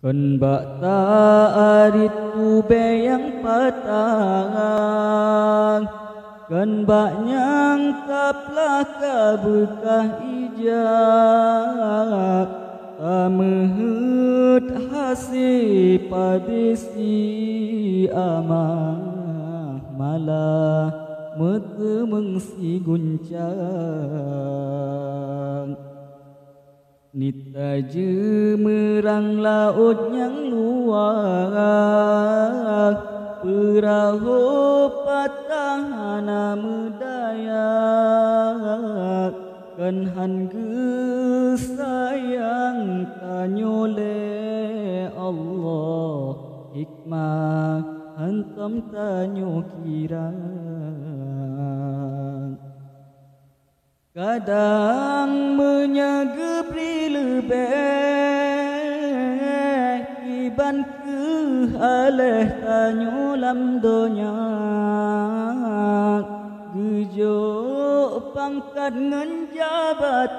Kan bakta aritu beyang patang, kan baknyang taplah kabekah ijak, tamehut hasih padesi amah malah mekemengsi guncang. Nita jemerang laut yang luas, perahu patahana medayak, kan hangge sayang tanyole Allah hikmah hantam tanyo kirang. Kadang menyagebri lebih kiban ke aleh tanyo lam donya, gejo pangkat ngan jabatan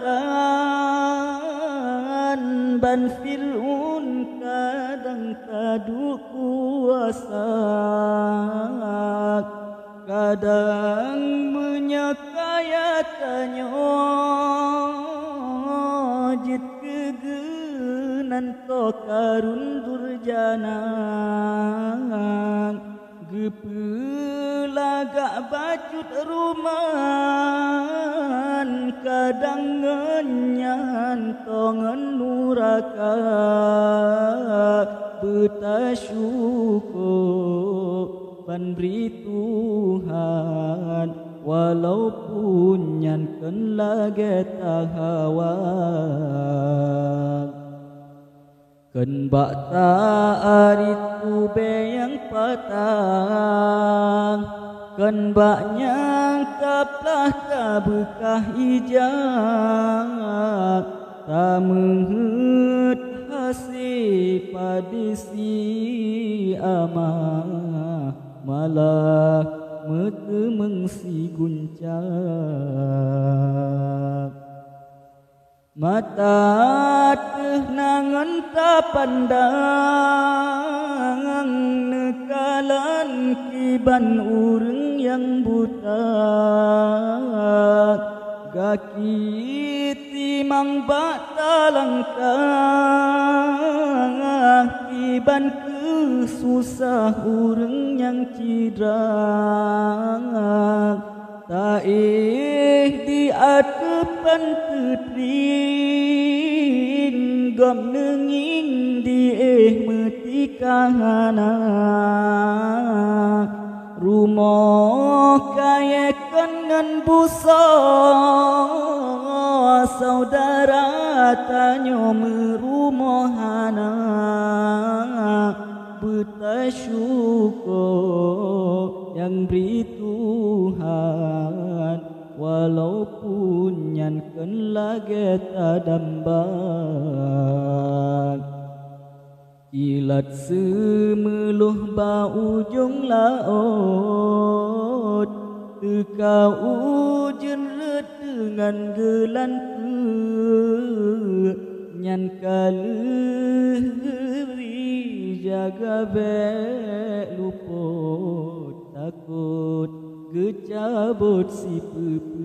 ban Fir'un kadang tadu kuasa, kadang menyakayatannya jit kegenan to karun durjana, gepelagak bacut ruman kadang ngenyan tongen nuraka, betasyukur ban beri Tuhan walaupun nyanken lagi tahawang. Kan bakta aritu beyang patang, kan baknyang taplah kabekah ijak, tamehut hasih padesi amah malah mekemengsi guncang. Mata tenangan tak pandang nekalan kiban urang yang buta, kaki timang bakta langkah kiban kesusah urang yang cidra, taih di atepan tetring gom nenging di metikahana, rumah kaya kenan busa saudara tanyo merumohana, betasyukur yang beri Tuhan walaupun nyanken lagi tadambang. Ilat semeluh ba ujung laut, teka ujen red dengan gelan nyan kaluri jaga bek luput takut gecabut si pepe.